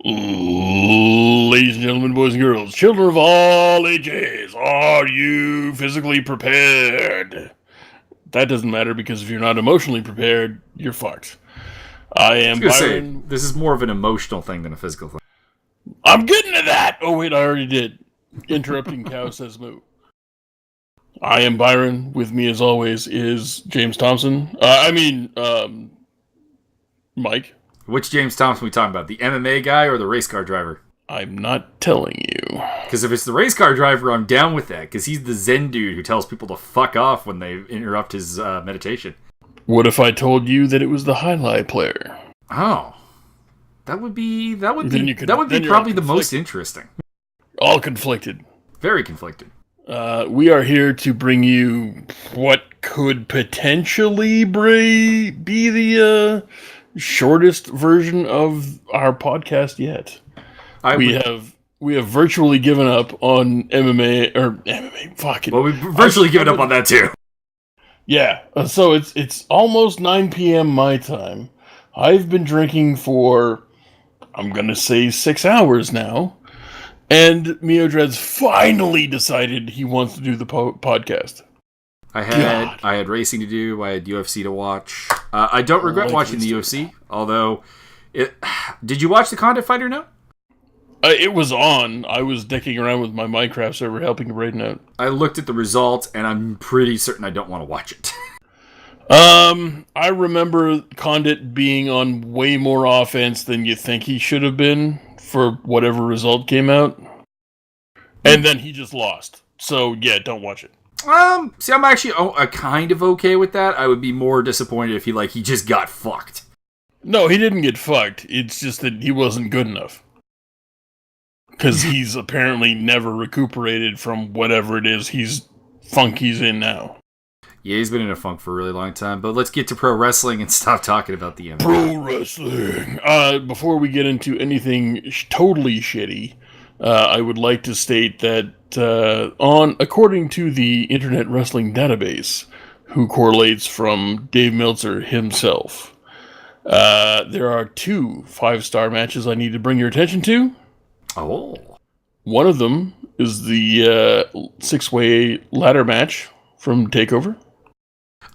Ladies and gentlemen, boys and girls, children of all ages, are you physically prepared? That doesn't matter because if you're not emotionally prepared, you're fucked. I I was am gonna say Byron. this is more of an emotional thing than a physical thing. I'm getting to that! Oh wait, I already did. Interrupting cow says moo. I am Byron. With me as always is James Thompson. Mike. Which James Thompson we talking about? The MMA guy or the race car driver? I'm not telling you. Because if it's the race car driver, I'm down with that. Because he's the Zen dude who tells people to fuck off when they interrupt his meditation. What if I told you that it was the highlight player? Oh, that would be probably all the most interesting. All conflicted. Very conflicted. We are here to bring you what could potentially be the shortest version of our podcast yet. We have virtually given up on MMA. Fucking. Well, we've virtually given up on that too. Yeah. So it's almost 9 p.m. my time. I've been drinking for, I'm gonna say, 6 hours now. And Meodred's finally decided he wants to do the podcast. I had racing to do. I had UFC to watch. I don't regret watching the UFC. Although, did you watch the Content Fighter now? It was on. I was dicking around with my Minecraft server helping Braden out. I looked at the results, and I'm pretty certain I don't want to watch it. I remember Condit being on way more offense than you think he should have been for whatever result came out. And then he just lost. So, yeah, don't watch it. See, I'm actually kind of okay with that. I would be more disappointed if he just got fucked. No, he didn't get fucked. It's just that he wasn't good enough. Because he's apparently never recuperated from whatever it is he's in now. Yeah, he's been in a funk for a really long time. But let's get to pro wrestling and stop talking about the MMA. Pro wrestling. Before we get into anything totally shitty, I would like to state that according to the Internet Wrestling Database, who correlates from Dave Meltzer himself, there are 2 5-star matches I need to bring your attention to. Oh. One of them is the 6-way ladder match from TakeOver.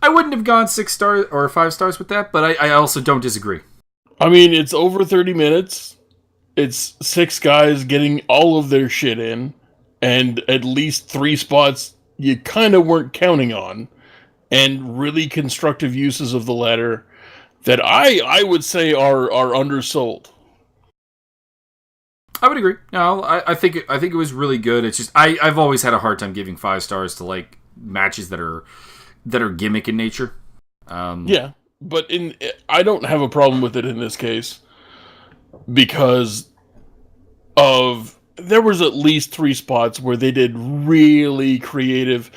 I wouldn't have gone 6 stars or 5 stars with that, but I also don't disagree. I mean, it's over 30 minutes. It's 6 guys getting all of their shit in, and at least 3 spots you kind of weren't counting on, and really constructive uses of the ladder that I would say are undersold. I would agree. No, I think it was really good. It's just I've always had a hard time giving 5 stars to matches that are gimmick in nature. Yeah, but I don't have a problem with it in this case because there was at least 3 spots where they did really creative,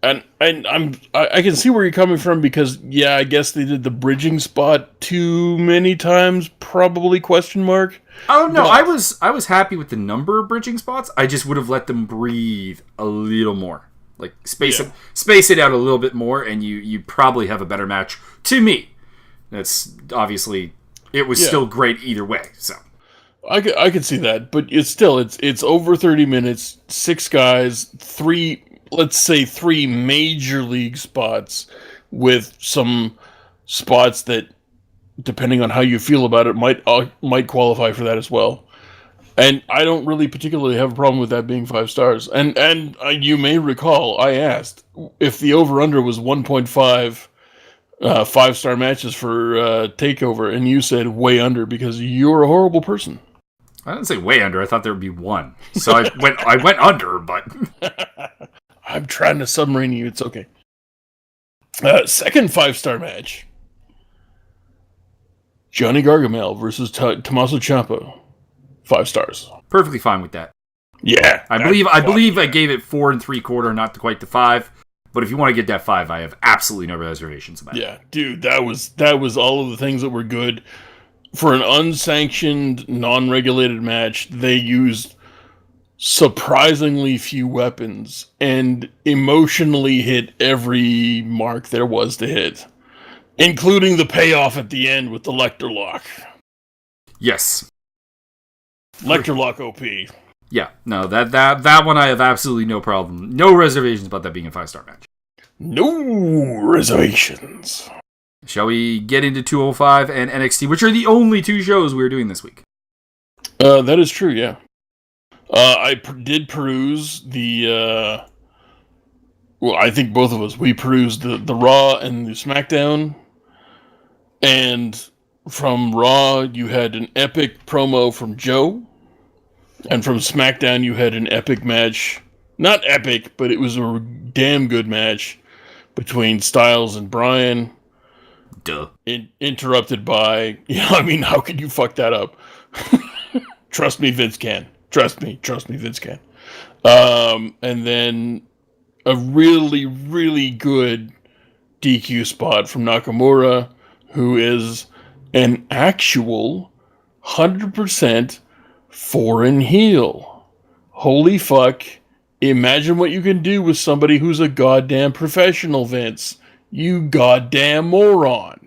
and I can see where you're coming from because yeah, I guess they did the bridging spot too many times, probably question mark. Oh no, but I was happy with the number of bridging spots. I just would have let them breathe a little more. Space it out a little bit more, and you probably have a better match. To me, that's obviously it was still great either way. So I could see that, but it's over 30 minutes, 6 guys, 3 major league spots with some spots that, depending on how you feel about it, might qualify for that as well. And I don't really particularly have a problem with that being 5 stars. And you may recall, I asked if the over-under was 1.5 5-star matches for TakeOver, and you said way under because you're a horrible person. I didn't say way under. I thought there would be 1. So I went under, but... I'm trying to submarine you. It's okay. Second 5-star match. Johnny Gargamel versus Tommaso Ciampa. 5 stars. Perfectly fine with that. Yeah. I believe I gave it 4 3/4, not quite the 5. But if you want to get that 5, I have absolutely no reservations about it. Yeah, dude, that was all of the things that were good. For an unsanctioned, non-regulated match, they used surprisingly few weapons and emotionally hit every mark there was to hit, including the payoff at the end with the Lecter lock. Yes. Lecter Lock OP. Yeah, no, that one I have absolutely no problem. No reservations about that being a 5-star match. No reservations. Shall we get into 205 and NXT, which are the only two shows we're doing this week? That is true, yeah. I did peruse the... well, I think both of us, we perused the Raw and the SmackDown. And from Raw, you had an epic promo from Joe. And from SmackDown, you had an epic match. Not epic, but it was a damn good match between Styles and Bryan. Duh. Interrupted by... how could you fuck that up? Trust me, Vince can. Trust me, Vince can. And then a really, really good DQ spot from Nakamura, who is an actual 100% foreign heel. Holy fuck. Imagine what you can do with somebody who's a goddamn professional, Vince. You goddamn moron.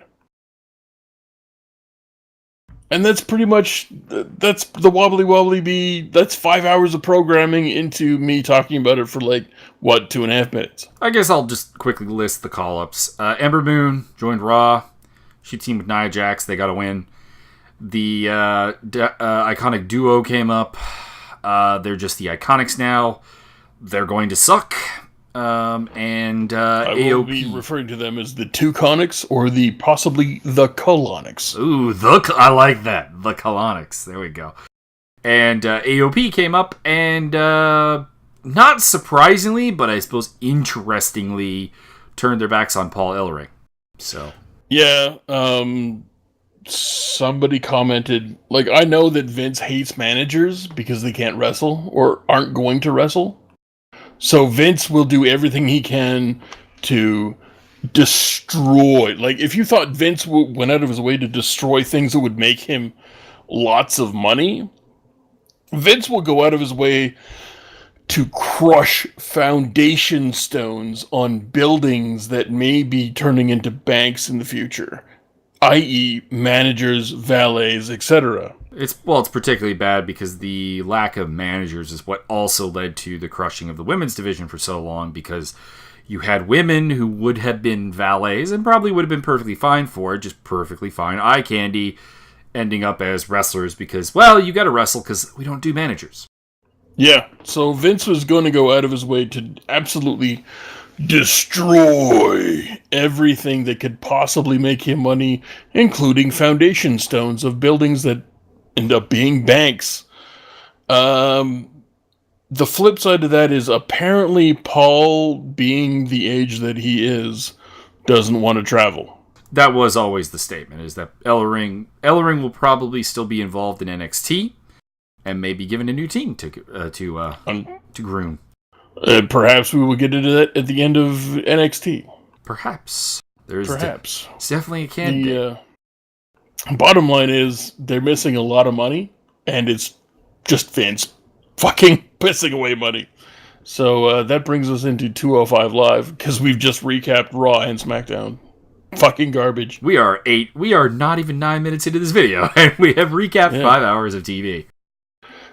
And that's pretty much, that's the wobbly bee. That's 5 hours of programming into me talking about it for 2.5 minutes. I guess I'll just quickly list the call-ups. Ember Moon joined Raw. She teamed with Nia Jax. They got a win. The Iconic Duo came up. They're just the Iconics now. They're going to suck. And I will AOP. be referring to them as the Two-Conics or possibly the Colonics. Ooh, I like that. The Colonics. There we go. And AOP came up and, not surprisingly, but I suppose interestingly, turned their backs on Paul Ellering. So. Yeah, somebody commented, I know that Vince hates managers because they can't wrestle or aren't going to wrestle. So Vince will do everything he can to destroy. If you thought Vince went out of his way to destroy things that would make him lots of money, Vince will go out of his way to crush foundation stones on buildings that may be turning into banks in the future, i.e. managers, valets, etc. It's particularly bad because the lack of managers is what also led to the crushing of the women's division for so long, because you had women who would have been valets and probably would have been perfectly fine for it, just perfectly fine eye candy, ending up as wrestlers because, you got to wrestle because we don't do managers. Yeah, so Vince was going to go out of his way to absolutely destroy everything that could possibly make him money, including foundation stones of buildings that end up being banks. The flip side of that is apparently Paul, being the age that he is, doesn't want to travel. That was always the statement, is that Ellering will probably still be involved in NXT and may be given a new team to groom. Perhaps we will get into that at the end of NXT. Perhaps. Perhaps. It's definitely a candidate. Bottom line is, they're missing a lot of money, and it's just Vince fucking pissing away money. So that brings us into 205 Live, because we've just recapped Raw and SmackDown. Fucking garbage. We are not even 9 minutes into this video, and we have recapped 5 hours of TV.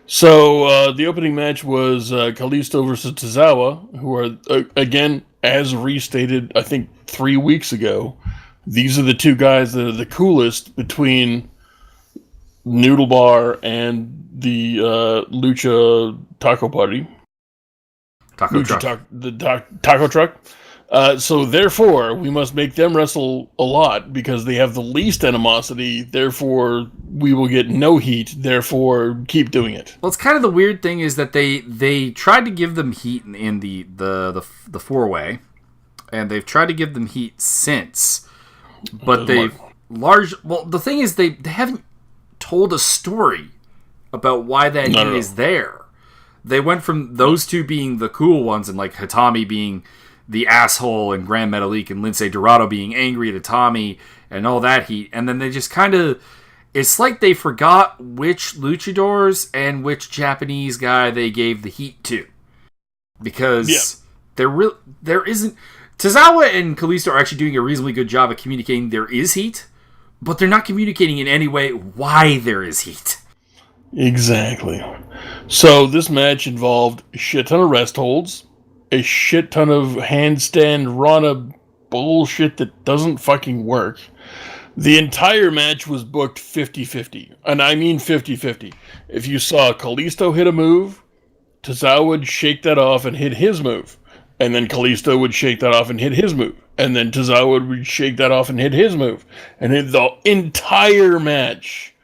So, the opening match was Kalisto versus Tozawa, who are, again, as restated, I think, 3 weeks ago. These are the two guys that are the coolest between Noodle Bar and the Lucha Taco Party. Taco Truck. Taco Truck. So therefore, we must make them wrestle a lot because they have the least animosity. Therefore, we will get no heat. Therefore, keep doing it. Well, it's kind of the weird thing is that they tried to give them heat in the four-way, and they've tried to give them heat since. But the thing is they haven't told a story about why that heat is there. They went from those two being the cool ones and like Hitami being the asshole and Gran Metalik and Lince Dorado being angry at Itami and all that heat. And then they just kind of... It's like they forgot which luchadors and which Japanese guy they gave the heat to. Because there isn't... Tozawa and Kalisto are actually doing a reasonably good job of communicating there is heat, but they're not communicating in any way why there is heat. Exactly. So this match involved a shit ton of rest holds, a shit ton of handstand Rana bullshit that doesn't fucking work. The entire match was booked 50-50. And I mean 50-50. If you saw Kalisto hit a move, Tozawa would shake that off and hit his move. And then Kalisto would shake that off and hit his move. And then Tozawa would shake that off and hit his move. And the entire match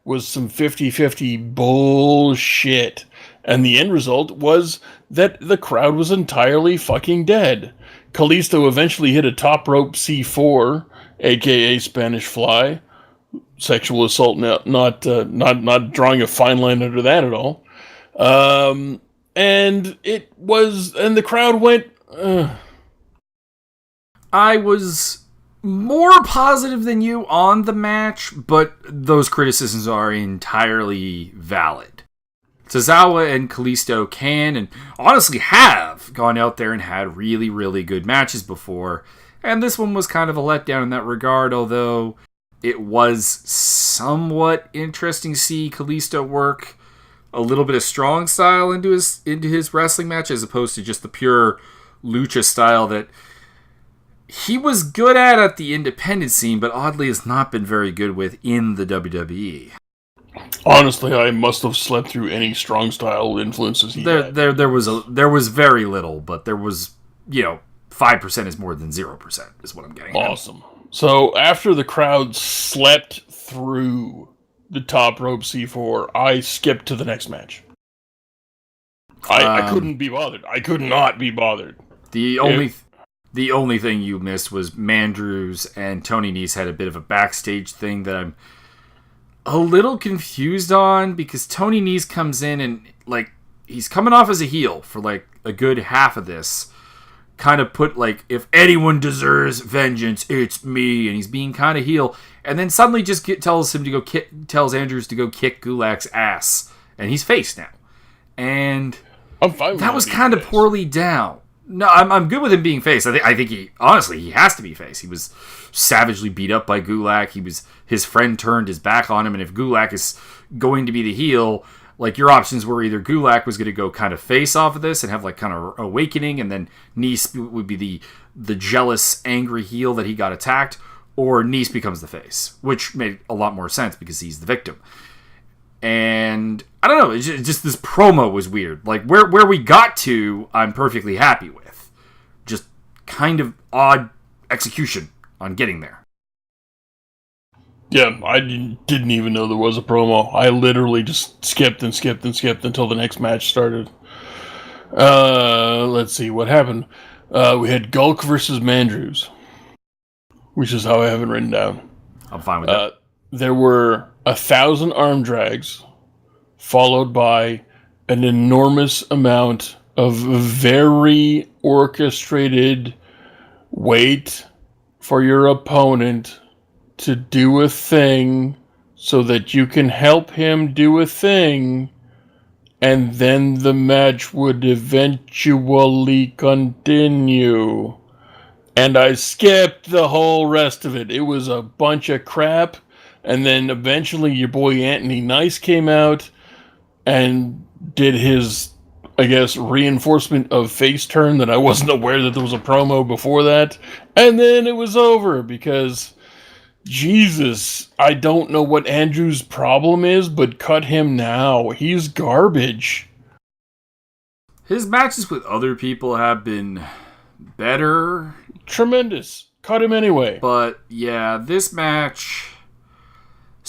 was some 50-50 bullshit. And the end result was that the crowd was entirely fucking dead. Kalisto eventually hit a top rope C4, aka Spanish Fly. Sexual assault, not drawing a fine line under that at all. And the crowd went. I was more positive than you on the match, but those criticisms are entirely valid. Tozawa and Kalisto can and honestly have gone out there and had really, really good matches before, and this one was kind of a letdown in that regard, although it was somewhat interesting to see Kalisto work a little bit of strong style into his wrestling match as opposed to just the pure lucha style that he was good at the independent scene, but oddly has not been very good with in the WWE. Honestly, I must have slept through any strong style influences he had. There was very little, but there was 5% is more than 0% is what I'm getting at. Awesome. So after the crowd slept through the top rope C4, I skipped to the next match. I couldn't be bothered. I could not be bothered. The only thing you missed was Mandrews and Tony Nese had a bit of a backstage thing that I'm a little confused on, because Tony Nese comes in and he's coming off as a heel for a good half of this. Kind of put if anyone deserves vengeance, it's me, and he's being kind of heel, and then suddenly just tells Andrews to go kick Gulak's ass, and he's face now, and I'm fine with that was kind of poorly down. No, I'm good with him being face. I think he has to be face. He was savagely beat up by Gulak. His friend turned his back on him, and if Gulak is going to be the heel, your options were either Gulak was going to go kind of face off of this and have kind of awakening, and then Nese would be the jealous, angry heel that he got attacked, or Nese becomes the face, which made a lot more sense because he's the victim. And I don't know, it's just this promo was weird. Where we got to, I'm perfectly happy with. Just kind of odd execution on getting there. Yeah, I didn't even know there was a promo. I literally just skipped until the next match started. Let's see what happened. We had Gulk versus Mandrews, which is how I have it written down. I'm fine with that. There were 1,000 arm drags, followed by an enormous amount of very orchestrated wait for your opponent to do a thing so that you can help him do a thing, and then the match would eventually continue. And I skipped the whole rest of it. It was a bunch of crap. And then eventually your boy Anthony Nice came out and did his, I guess, reinforcement of face turn that I wasn't aware that there was a promo before that. And then it was over because, Jesus, I don't know what Andrew's problem is, but cut him now. He's garbage. His matches with other people have been better. Tremendous. Cut him anyway. But yeah, this match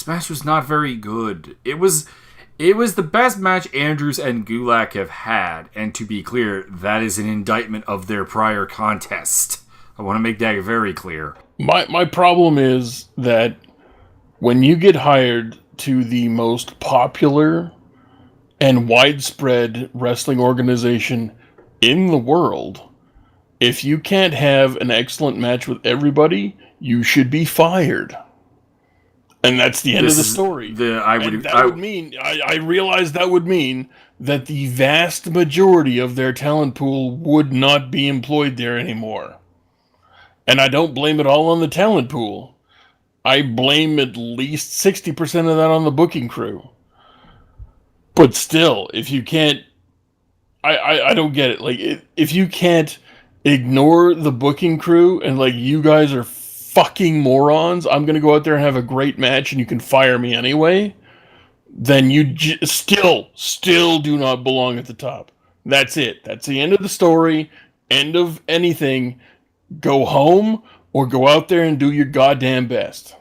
was not very good. It was the best match Andrews and Gulak have had, and to be clear, that is an indictment of their prior contest. I want to make that very clear. My problem is that when you get hired to the most popular and widespread wrestling organization in the world, if you can't have an excellent match with everybody, you should be fired. And that's the end of the story. I realize that would mean that the vast majority of their talent pool would not be employed there anymore. And I don't blame it all on the talent pool. I blame at least 60% of that on the booking crew. But still, if you can't, I don't get it. Like, if you can't ignore the booking crew and, like, you guys are fucking morons, I'm going to go out there and have a great match and you can fire me anyway, then you still do not belong at the top. That's it. That's the end of the story. End of anything. Go home or go out there and do your goddamn best.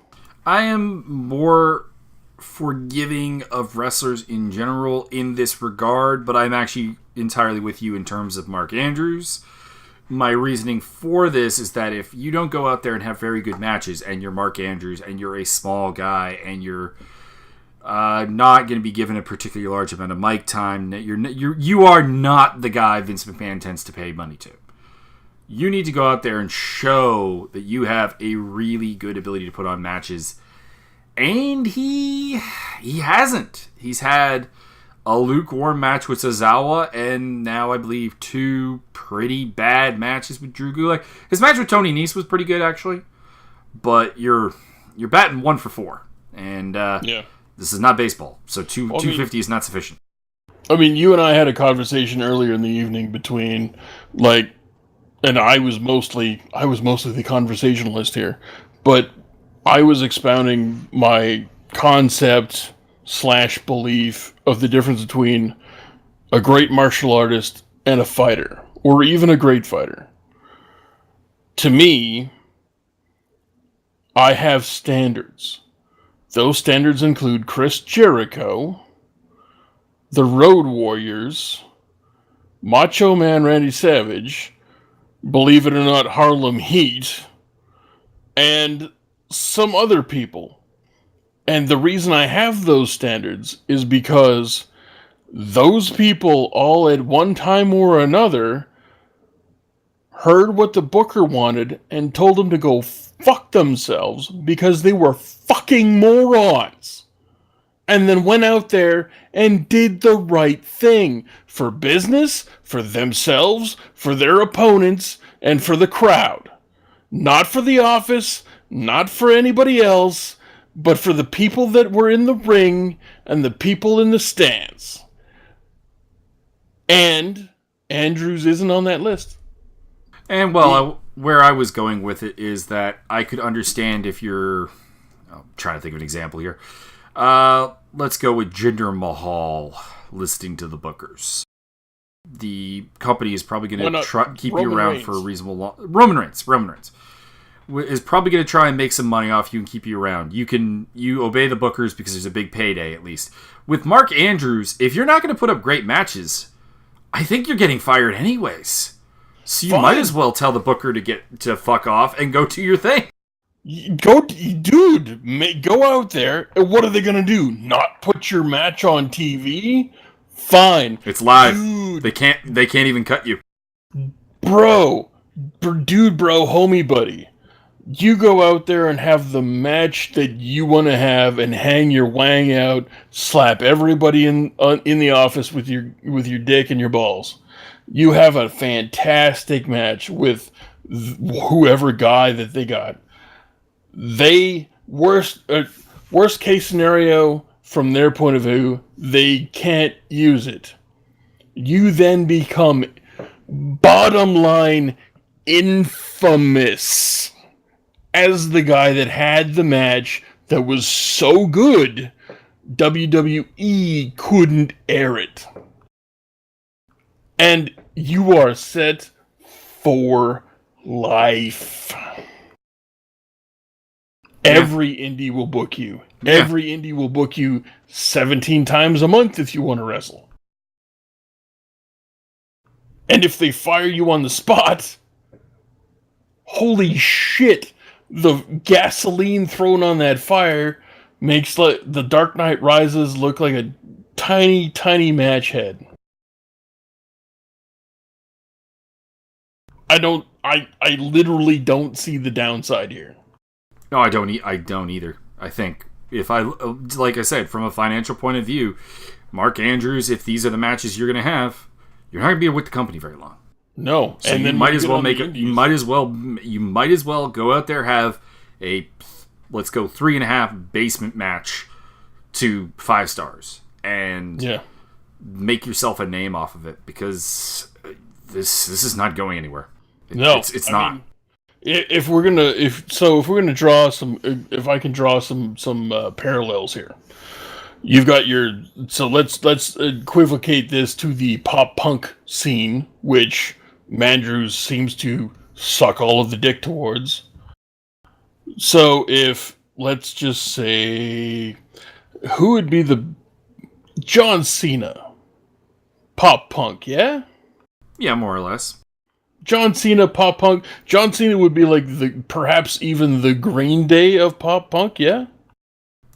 I am more forgiving of wrestlers in general in this regard, but I'm actually entirely with you in terms of Mark Andrews. My reasoning for this is that if you don't go out there and have very good matches and you're Mark Andrews and you're a small guy and you're not going to be given a particularly large amount of mic time, you are not the guy Vince McMahon tends to pay money to. You need to go out there and show that you have a really good ability to put on matches. And he hasn't. He's had a lukewarm match with Tozawa, and now I believe 2 pretty bad matches with Drew Gulak. His match with Tony Nese was pretty good, actually. But you're batting 1 for 4. And this is not baseball, so 250 is not sufficient. I mean, you and I had a conversation earlier in the evening between, like, and I was mostly the conversationalist here, but I was expounding my concept / belief of the difference between a great martial artist and a fighter, or even a great fighter. To me, I have standards. Those standards include Chris Jericho, the Road Warriors, Macho Man Randy Savage, believe it or not, Harlem Heat, and some other people. And the reason I have those standards is because those people all at one time or another heard what the booker wanted and told them to go fuck themselves because they were fucking morons. And then went out there and did the right thing for business, for themselves, for their opponents, and for the crowd. Not for the office, not for anybody else, but for the people that were in the ring and the people in the stands. And Andrews isn't on that list. And, well, where I was going with it is that I could understand if you're... I'm trying to think of an example here. Let's go with Jinder Mahal listening to the bookers. The company is probably going to keep you around for a reasonable long... Roman Reigns is probably going to try and make some money off you and keep you around. You obey the bookers because there's a big payday, at least. With Mark Andrews, if you're not going to put up great matches, I think you're getting fired anyways. So you might as well tell the booker to fuck off and go do your thing. Go out there, and what are they going to do? Not put your match on TV? Fine. It's live. Dude. They can't even cut you. Bro, homie buddy. You go out there and have the match that you want to have and hang your wang out, slap everybody in the office with your dick and your balls. You have a fantastic match with whoever guy that they got. Worst case scenario from their point of view, they can't use it. You then become, bottom line, infamous as the guy that had the match that was so good, WWE couldn't air it. And you are set for life. Every indie will book you. Yeah. Every indie will book you 17 times a month if you want to wrestle. And if they fire you on the spot, holy shit, the gasoline thrown on that fire makes the Dark Knight Rises look like a tiny, tiny match head. I literally don't see the downside here. No, I don't either. I think like I said, from a financial point of view, Mark Andrews, if these are the matches you're going to have, you're not going to be with the company very long. No, so and you might as well you might as well go out there, have a, let's go 3.5 basement match to 5 stars, and make yourself a name off of it, because this is not going anywhere. It's not. Mean, if we're gonna draw some, if I can draw some parallels here, you've got let's equivocate this to the pop punk scene, which Mandrews seems to suck all of the dick towards. So if, let's just say, who would be the John Cena? Pop punk, yeah? Yeah, more or less. John Cena, pop punk. John Cena would be like perhaps even the Green Day of pop punk, yeah?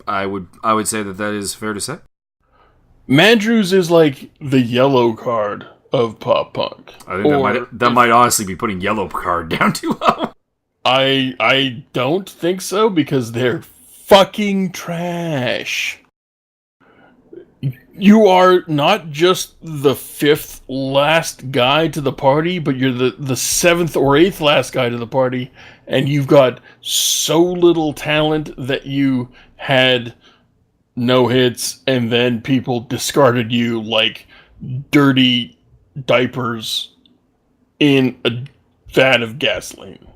I would say that is fair to say. Mandrews is like the yellow card of pop punk. I think that might honestly be putting yellow card down too low. I don't think so, because they're fucking trash. You are not just the fifth last guy to the party, but you're the seventh or eighth last guy to the party, and you've got so little talent that you had no hits, and then people discarded you like dirty diapers in a vat of gasoline.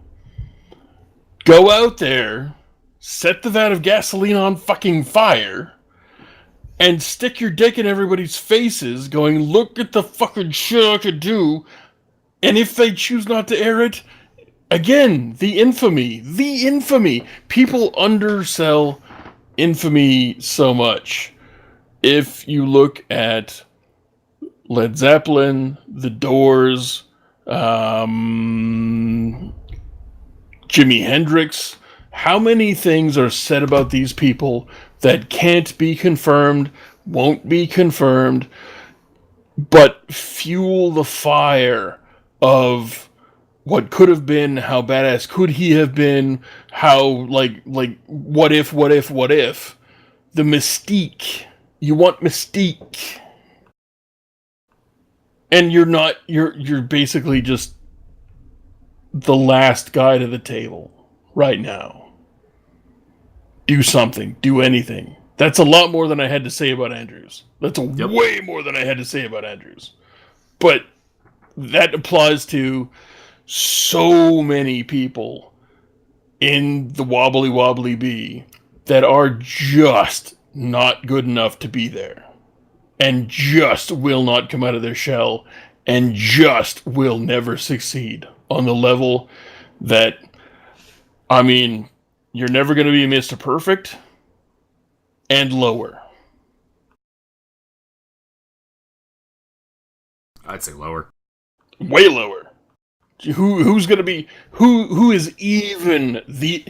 Go out there, set the vat of gasoline on fucking fire, and stick your dick in everybody's faces going, look at the fucking shit I could do. And if they choose not to air it, again, the infamy. People undersell infamy so much. If you look at Led Zeppelin, The Doors, Jimi Hendrix, how many things are said about these people that can't be confirmed, won't be confirmed, but fuel the fire of what could have been, how badass could he have been, how, like, what if, the mystique. You want mystique. And you're basically just the last guy to the table right now. Do something. Do anything. That's a lot more than I had to say about Andrews. That's way more than I had to say about Andrews. But that applies to so many people in the wobbly bee that are just not good enough to be there. And just will not come out of their shell. And just will never succeed on the level that, I mean, you're never going to be Mr. Perfect, and lower. I'd say lower. Way lower. Who's going to be, who is even the,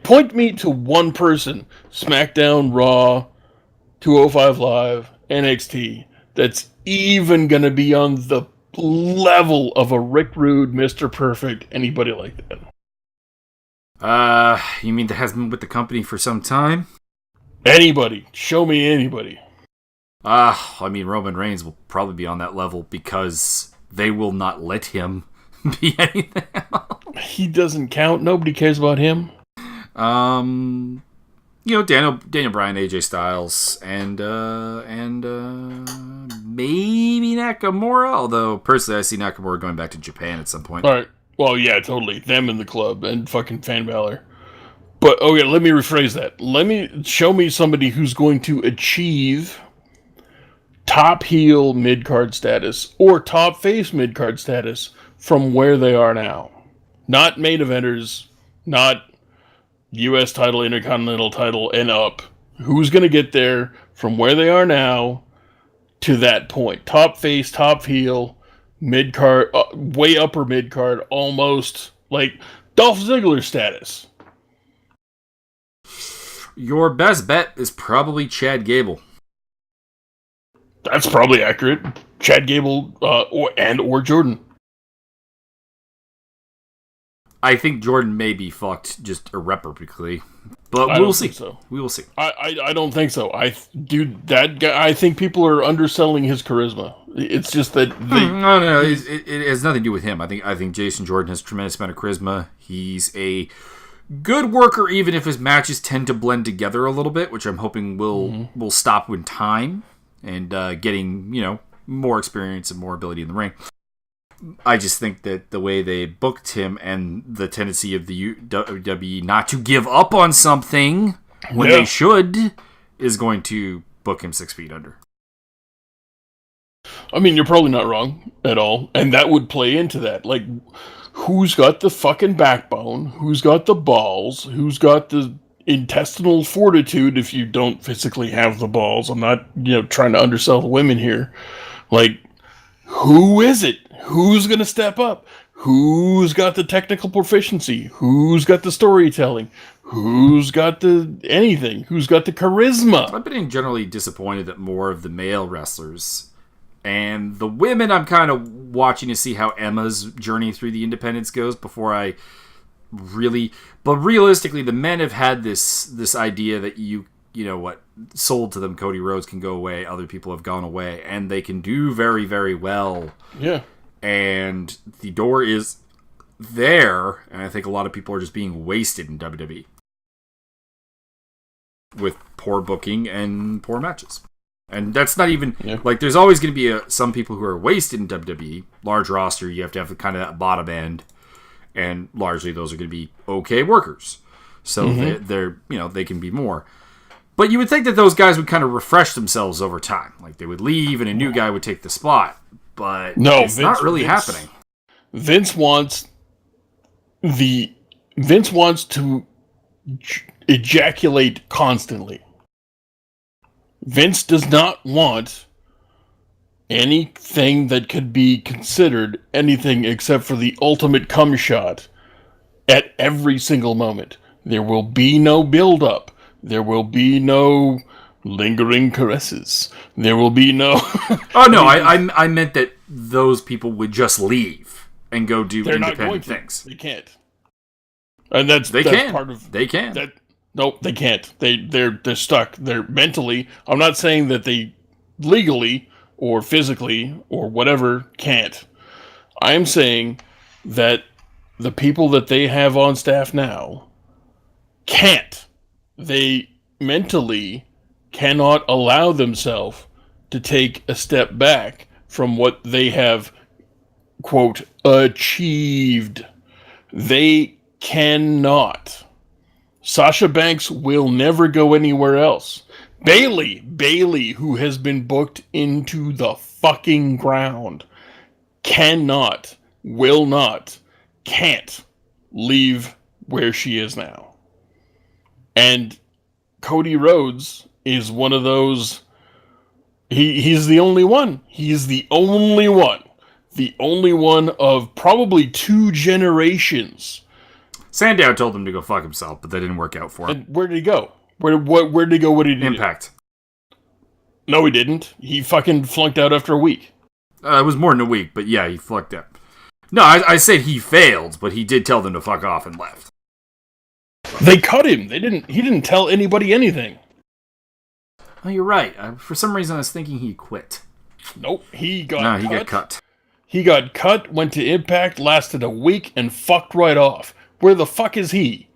point me to one person, SmackDown, Raw, 205 Live, NXT, that's even going to be on the level of a Rick Rude, Mr. Perfect, anybody like that. You mean that has been with the company for some time? Anybody. Show me anybody. I mean, Roman Reigns will probably be on that level because they will not let him be anything else. He doesn't count. Nobody cares about him. Daniel Bryan, AJ Styles, and maybe Nakamura. Although personally, I see Nakamura going back to Japan at some point. All right. Well, yeah, totally. Them in the club and fucking Finn Balor. But, okay, let me rephrase that. Show me somebody who's going to achieve top heel mid-card status or top face mid-card status from where they are now. Not main eventers, not U.S. title, Intercontinental title, and up. Who's going to get there from where they are now to that point? Top face, top heel, mid-card, way upper mid-card, almost like Dolph Ziggler status. Your best bet is probably Chad Gable. That's probably accurate. Chad Gable or Jordan. I think Jordan may be fucked just irreparably, but we'll see. So we will see. I don't think so. That guy. I think people are underselling his charisma. It's just that no. It has nothing to do with him. I think Jason Jordan has a tremendous amount of charisma. He's a good worker, even if his matches tend to blend together a little bit, which I'm hoping will stop with time. and getting, more experience and more ability in the ring. I just think that the way they booked him and the tendency of the WWE not to give up on something when they should is going to book him 6 feet under. I mean, you're probably not wrong at all, and that would play into that. Like, who's got the fucking backbone? Who's got the balls? Who's got the intestinal fortitude if you don't physically have the balls? I'm not, trying to undersell the women here. Like, who is it? Who's going to step up? Who's got the technical proficiency? Who's got the storytelling? Who's got the anything? Who's got the charisma? I've been generally disappointed that more of the male wrestlers and the women, I'm kind of watching to see how Emma's journey through the independents goes before I really... But realistically, the men have had this idea that sold to them, Cody Rhodes can go away, other people have gone away, and they can do very, very well. Yeah. And the door is there, and I think a lot of people are just being wasted in WWE. With poor booking and poor matches. And that's not even... Like, there's always going to be some people who are wasted in WWE. Large roster, you have to have kind of that bottom end. And largely, those are going to be okay workers. So they're they can be more. But you would think that those guys would kind of refresh themselves over time. Like, they would leave and a new guy would take the spot. But it's not really happening. Vince wants to ejaculate constantly. Vince does not want anything that could be considered anything except for the ultimate cum shot at every single moment. There will be no build-up. There will be no lingering caresses. There will be no... Oh, no, I meant that those people would just leave and go do independent things. They can't. And that's can. Part of... They can. Nope, they can't. They're stuck. They're mentally... I'm not saying that they legally or physically or whatever can't. I'm saying that the people that they have on staff now can't. They mentally cannot allow themselves to take a step back from what they have, quote, achieved. They cannot. Sasha Banks will never go anywhere else. Bayley, who has been booked into the fucking ground, cannot, will not, can't leave where she is now. And Cody Rhodes is one of those... He's the only one. He's the only one. The only one of probably 2 generations. Sandow told him to go fuck himself, but that didn't work out for him. And where did he go? Where did he go? What did he do? Impact. No, he didn't. He fucking flunked out after a week. It was more than a week, but yeah, he flunked out. No, I said he failed, but he did tell them to fuck off and left. They cut him. He didn't tell anybody anything. Oh, you're right. For some reason, I was thinking he quit. Nope, he got cut. He got cut, went to Impact, lasted a week, and fucked right off. Where the fuck is he?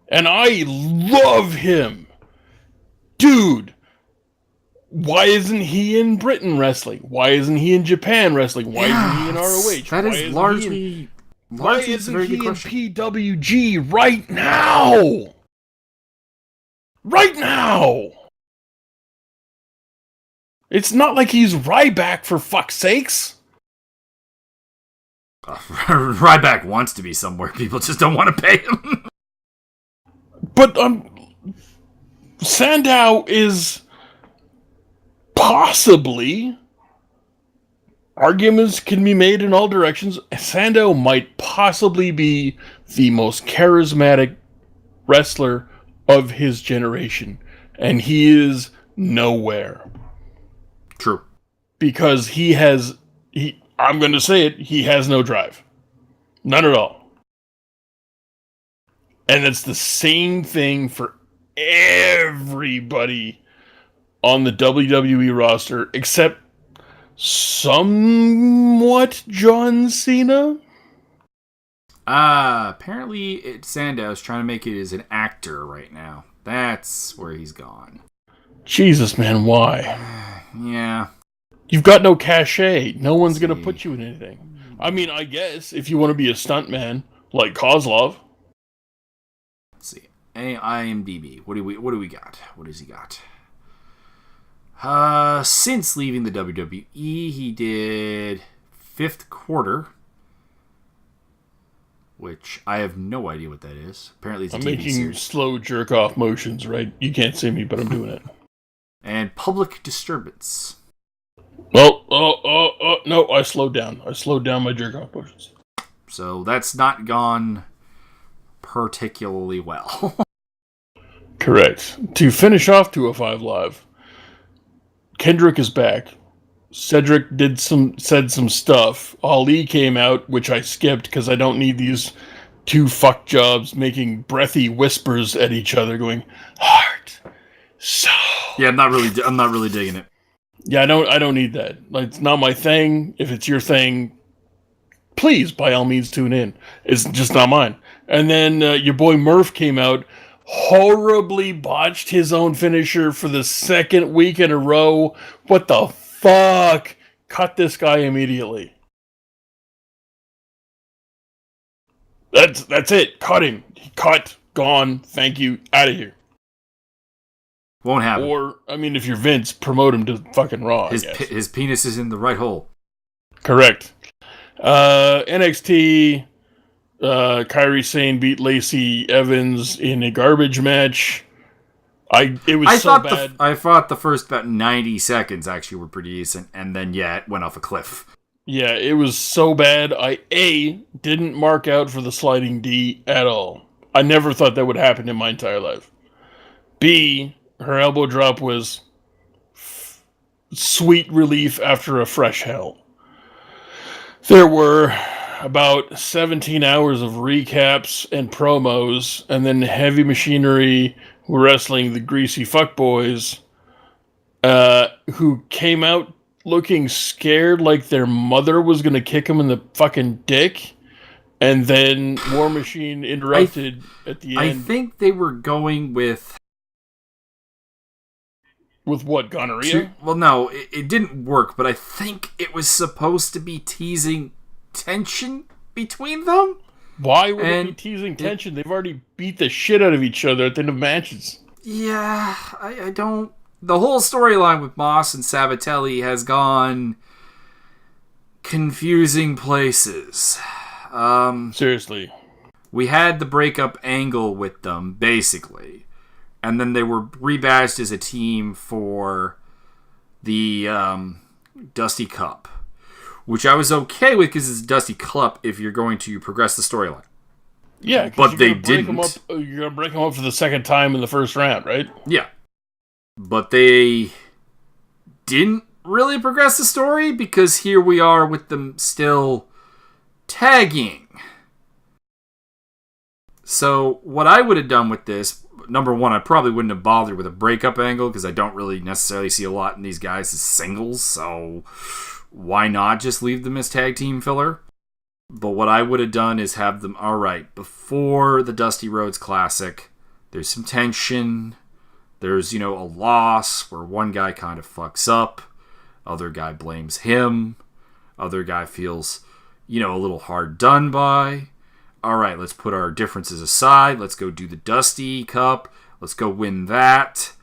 And I love him. Dude, why isn't he in Britain wrestling? Why isn't he in Japan wrestling? Why isn't he in ROH? That is largely... Why isn't he in PWG right now? Right now! It's not like he's Ryback, for fuck's sakes. Ryback wants to be somewhere. People just don't want to pay him. But Sandow is possibly... Arguments can be made in all directions. Sandow might possibly be the most charismatic wrestler of his generation. And he is nowhere. True. Because I'm going to say it, he has no drive. None at all. And it's the same thing for everybody on the WWE roster, except somewhat John Cena? Apparently Sandow's trying to make it as an actor right now. That's where he's gone. Jesus, man, why? Yeah. You've got no cachet. No one's going to put you in anything. I mean, I guess if you want to be a stuntman like Kozlov. Let's see. IMDb. What do we got? What has he got? Since leaving the WWE, he did Fifth Quarter, which I have no idea what that is. Apparently it's a I'm TV making series. slow jerk-off motions, right? You can't see me, but I'm doing it. And Public Disturbance. Well, no, I slowed down. I slowed down my jerk-off motions. So that's not gone particularly well. Correct. To finish off 205 Live, Kendrick is back. Cedric said some stuff. Ali came out, which I skipped because I don't need these two fuck jobs making breathy whispers at each other, going heart, soul. Yeah, I'm not really digging it. Yeah, I don't need that. Like, it's not my thing. If it's your thing, please, by all means, tune in. It's just not mine. And then your boy Murph came out, horribly botched his own finisher for the second week in a row. What the fuck? Cut this guy immediately. That's it. Cut him. Cut. Gone. Thank you. Out of here. Won't happen. Or, I mean, if you're Vince, promote him to fucking Raw. His penis is in the right hole. Correct. NXT, Kairi Sane beat Lacey Evans in a garbage match. I thought the first about 90 seconds actually were pretty decent, and then it went off a cliff. Yeah, it was so bad. I didn't mark out for the sliding D at all. I never thought that would happen in my entire life. B, her elbow drop was sweet relief after a fresh hell. There were about 17 hours of recaps and promos, and then Heavy Machinery wrestling the Greasy Fuckboys, who came out looking scared like their mother was going to kick them in the fucking dick, and then War Machine interrupted at the end. I think they were going with... With what, gonorrhea? Well, no, it didn't work, but I think it was supposed to be teasing tension between them. Why would it be teasing tension? They've already beat the shit out of each other at the end of matches. Yeah, I don't... The whole storyline with Moss and Sabatelli has gone confusing places. Seriously. We had the breakup angle with them, basically. And then they were rebadged as a team for the Dusty Cup, which I was okay with because it's Dusty Cup if you're going to progress the storyline. Yeah, but they didn't. You're going to break them up for the second time in the first round, right? Yeah. But they didn't really progress the story because here we are with them still tagging. So what I would have done with this... Number one, I probably wouldn't have bothered with a breakup angle because I don't really necessarily see a lot in these guys as singles, so why not just leave them as tag team filler? But what I would have done is have them, alright, before the Dusty Rhodes Classic, there's some tension, there's, a loss where one guy kind of fucks up, other guy blames him, other guy feels, a little hard done by. Alright, let's put our differences aside. Let's go do the Dusty Cup. Let's go win that.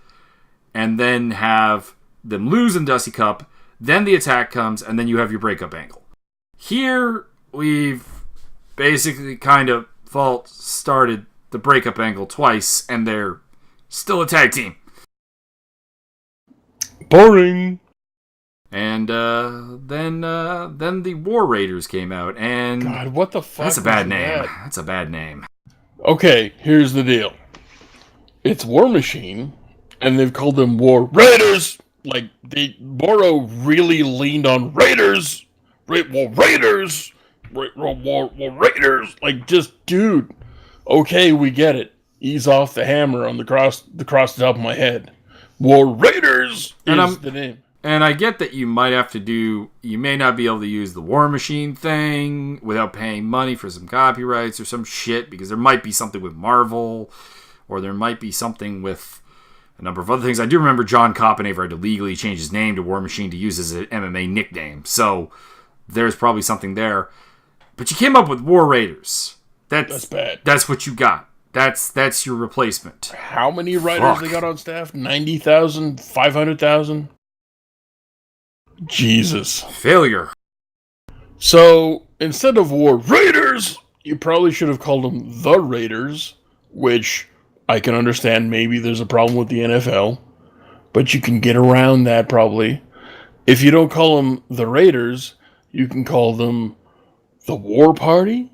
And then have them lose in Dusty Cup. Then the attack comes, and then you have your breakup angle. Here, we've basically kind of started the breakup angle twice, and they're still a tag team. Boring. And then the War Raiders came out, and God, what the fuck? That's a bad name. That's a bad name. Okay, here's the deal. It's War Machine, and they've called them War Raiders. Like Morrow really leaned on Raiders. War Raiders. War Raiders. Like, just dude. Okay, we get it. Ease off the hammer on the cross the top of my head. War Raiders is the name. And I get that you may not be able to use the War Machine thing without paying money for some copyrights or some shit, because there might be something with Marvel, or there might be something with a number of other things. I do remember John Copenhaver had to legally change his name to War Machine to use as an MMA nickname. So there's probably something there. But you came up with War Raiders. That's bad. That's what you got. That's your replacement. How many writers they got on staff? 90,000? 500,000? Jesus. Failure. So, instead of War Raiders, you probably should have called them The Raiders, which I can understand maybe there's a problem with the NFL, but you can get around that probably. If you don't call them The Raiders, you can call them The War Party.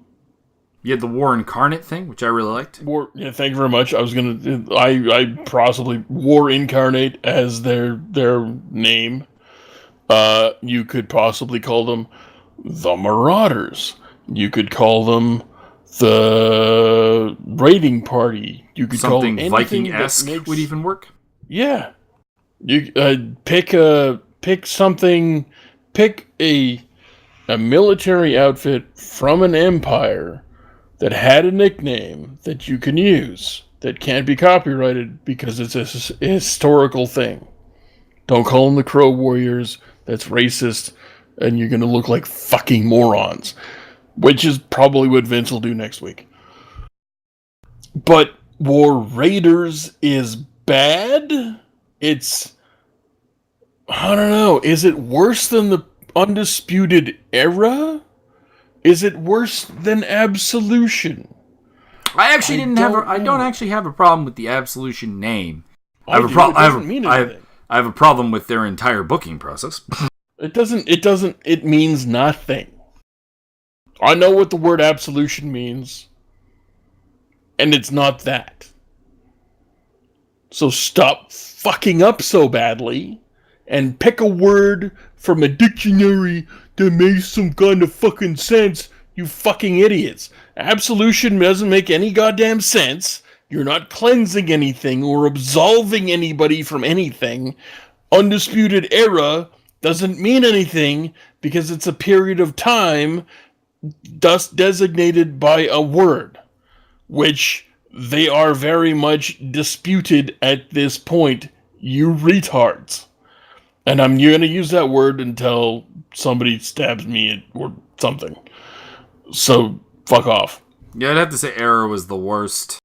You had the War Incarnate thing, which I really liked. Yeah, thank you very much. I possibly War Incarnate as their name. You could possibly call them the Marauders. You could call them the Raiding Party. You could call them anything Viking-esque would even work. Yeah, you pick something. Pick a military outfit from an empire that had a nickname that you can use that can't be copyrighted because it's a historical thing. Don't call them the Crow Warriors. That's racist, and you're going to look like fucking morons, which is probably what Vince will do next week. But War Raiders is bad? It's... I don't know. Is it worse than the Undisputed Era? Is it worse than Absolution? I don't actually have a problem with the Absolution name. I have a problem with their entire booking process. It means nothing. I know what the word absolution means, and it's not that. So stop fucking up so badly, and pick a word from a dictionary that makes some kind of fucking sense, you fucking idiots. Absolution doesn't make any goddamn sense. You're not cleansing anything or absolving anybody from anything. Undisputed Era doesn't mean anything because it's a period of time thus designated by a word, which they are very much disputed at this point, you retards. And I'm going to use that word until somebody stabs me or something. So, fuck off. Yeah, I'd have to say Era was the worst.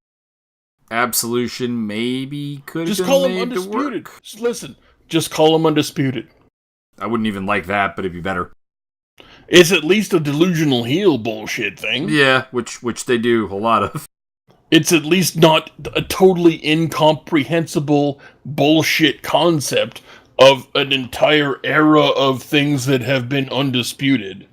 Absolution maybe could have just call them Undisputed. Listen, just call them Undisputed. I wouldn't even like that, but it'd be better. It's at least a delusional heel bullshit thing. Yeah, which they do a lot of. It's at least not a totally incomprehensible bullshit concept of an entire era of things that have been undisputed.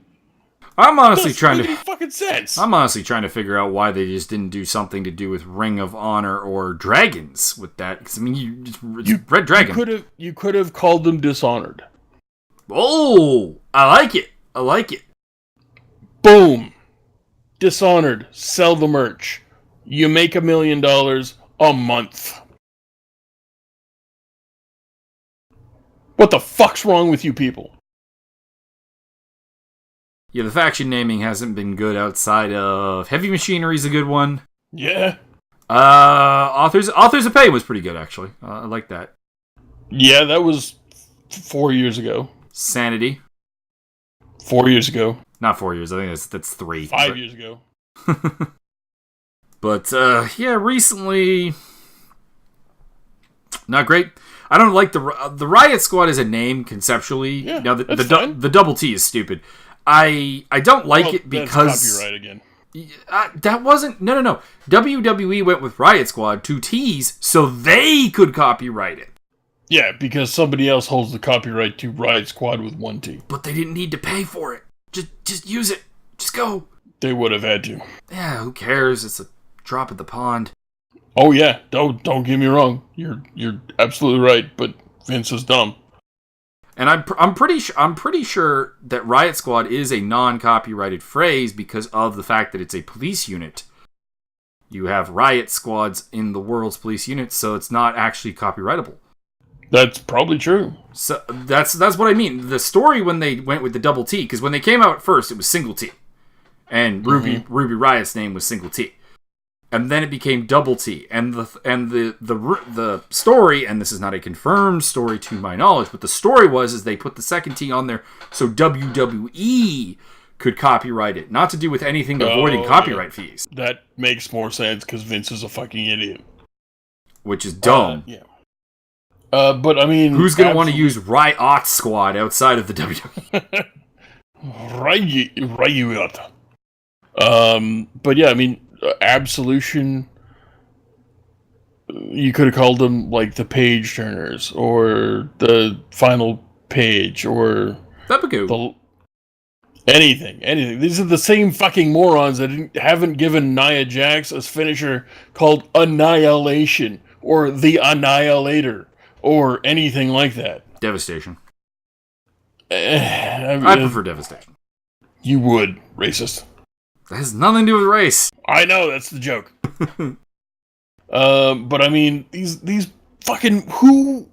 I'm honestly trying to fucking sense. I'm honestly trying to figure out why they just didn't do something to do with Ring of Honor or Dragons with that. Because I mean, it's Red Dragon. You could have called them Dishonored. Oh, I like it. Boom. Dishonored. Sell the merch. You make $1 million a month. What the fuck's wrong with you people? Yeah, the faction naming hasn't been good outside of Heavy Machinery's a good one. Yeah. Authors of Pain was pretty good, actually. I like that. Yeah, that was 4 years ago. Sanity. 4 years ago. Not 4 years. I think that's 3. 5 years ago. But, yeah, recently... Not great. I don't like the Riot Squad as a name, conceptually. Yeah, now, the double T is stupid. I don't like it because... That's copyright again. That wasn't... No. WWE went with Riot Squad, 2 T's, so they could copyright it. Yeah, because somebody else holds the copyright to Riot Squad with 1 T. But they didn't need to pay for it. Just use it. Just go. They would have had to. Yeah, who cares? It's a drop in the pond. Oh yeah, don't get me wrong. You're absolutely right, but Vince is dumb. And I'm pretty sure that Riot Squad is a non-copyrighted phrase because of the fact that it's a police unit. You have riot squads in the world's police units, so it's not actually copyrightable. That's probably true. So that's what I mean. The story when they went with the double T, because when they came out at first, it was single T, and Ruby Riot's name was single T. and then it became Double T. And the story, and this is not a confirmed story to my knowledge, but the story is they put the second T on there so WWE could copyright it, not to do with anything avoiding copyright fees. That makes more sense because Vince is a fucking idiot, which is dumb. Yeah. But I mean, who's going to want to use Riot Squad outside of the WWE? Riot. But yeah, I mean, Absolution. You could have called them like the Page Turners or the Final Page or anything. These are the same fucking morons that haven't given Nia Jax a finisher called Annihilation or the Annihilator or anything like that. Devastation. I prefer Devastation. You would, racist. That has nothing to do with race. I know, that's the joke. But I mean, these fucking who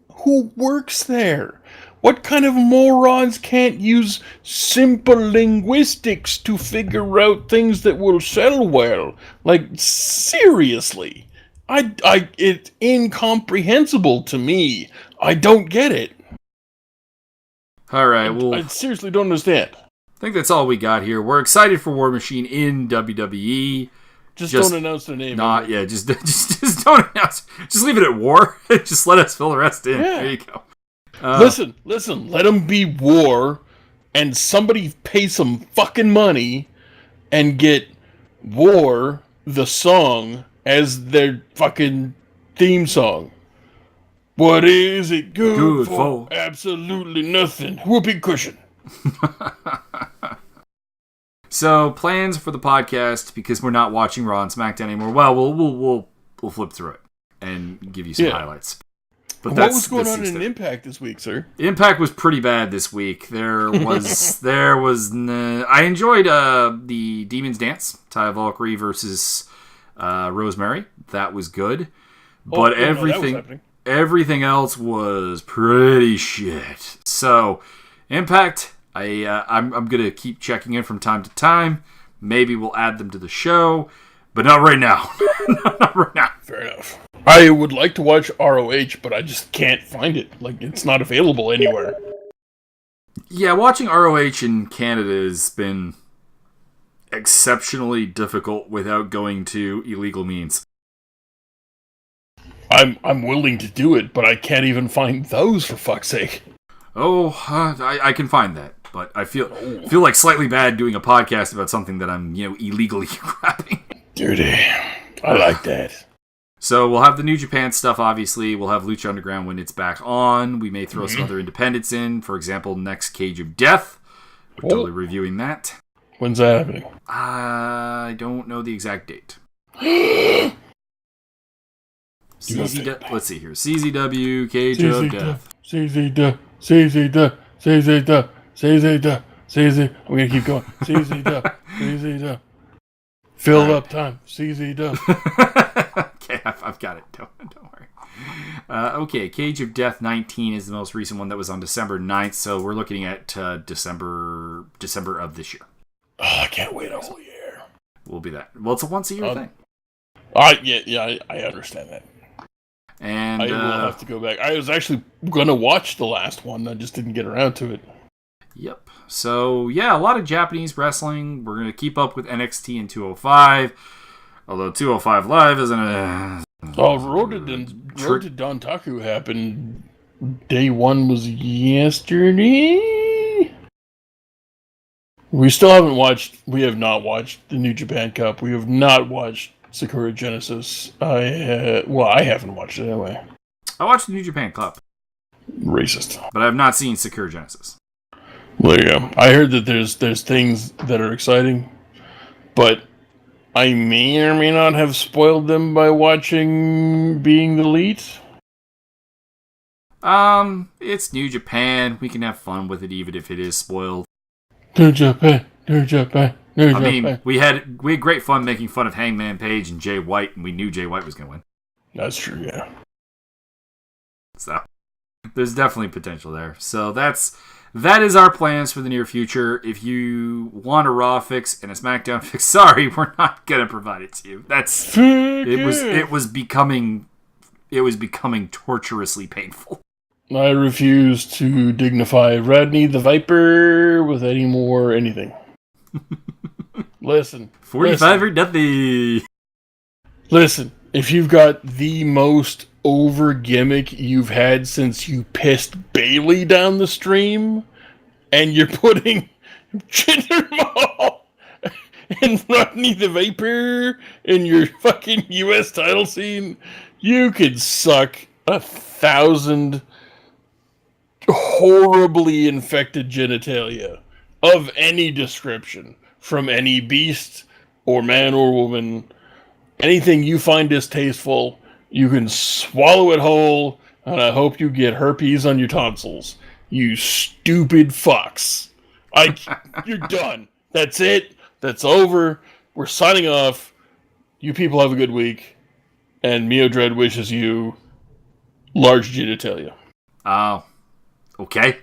works there? What kind of morons can't use simple linguistics to figure out things that will sell well? Like, seriously. It's incomprehensible to me. I don't get it. Alright, well... I seriously don't understand. I think that's all we got here. We're excited for War Machine in WWE. Just don't announce their name. Just don't announce. Just leave it at War. Just let us fill the rest in. Yeah. There you go. Listen. Let them be War, and somebody pay some fucking money and get War, the song, as their fucking theme song. What is it good for? Absolutely nothing. Whoopee cushion. So, plans for the podcast, because we're not watching Raw and SmackDown anymore. Well, we'll flip through it and give you some highlights. But what was going on in Impact this week, sir? Impact was pretty bad this week. I enjoyed the Demon's Dance, Taya Valkyrie versus Rosemary. That was good. But everything else was pretty shit. So, Impact, I'm going to keep checking in from time to time. Maybe we'll add them to the show, but not right now. Not right now. Fair enough. I would like to watch ROH, but I just can't find it. Like, it's not available anywhere. Yeah, watching ROH in Canada has been exceptionally difficult without going to illegal means. I'm willing to do it, but I can't even find those, for fuck's sake. I can find that, but I feel like slightly bad doing a podcast about something that I'm, illegally grabbing. Dirty. I like that. So we'll have the New Japan stuff, obviously. We'll have Lucha Underground when it's back on. We may throw some other independents in. For example, next Cage of Death. We're totally reviewing that. When's that happening? I don't know the exact date. Let's see here. CZW, Cage of Death. CZW. I'm going to keep going. CZW. Filled up time. CZW. Okay, I've got it. Don't worry. Okay, Cage of Death 19 is the most recent one that was on December 9th, so we're looking at December of this year. Oh, I can't wait a whole year. We'll be that. Well, it's a once-a-year thing. I understand that. And I will have to go back. I was actually going to watch the last one. I just didn't get around to it. Yep. So, yeah, a lot of Japanese wrestling. We're going to keep up with NXT and 205. Although 205 Live isn't a... Road to Dontaku happened. Day one was yesterday? We have not watched the New Japan Cup. We have not watched Sakura Genesis. I haven't watched it anyway. I watched the New Japan Cup. Racist. But I have not seen Sakura Genesis. Well, there you go. I heard that there's things that are exciting, but I may or may not have spoiled them by watching Being the Elite. It's New Japan. We can have fun with it even if it is spoiled. New Japan. I mean, we had great fun making fun of Hangman Page and Jay White, and we knew Jay White was going to win. That's true, yeah. So, there's definitely potential there. So that's that is our plans for the near future. If you want a Raw fix and a SmackDown fix, sorry, we're not gonna provide it to you. It was becoming torturously painful. I refuse to dignify Rodney the Viper with any more anything. Listen. 45 or nothing. Listen, if you've got the most over gimmick you've had since you pissed Bailey down the stream, and you're putting Jinder Mahal and Rodney the Viper in your fucking US title scene, you could suck 1,000 horribly infected genitalia of any description from any beast or man or woman. Anything you find distasteful, you can swallow it whole, and I hope you get herpes on your tonsils. You stupid fucks. You're done. That's it. That's over. We're signing off. You people have a good week. And Mio Dread wishes you large genitalia. Oh. Okay.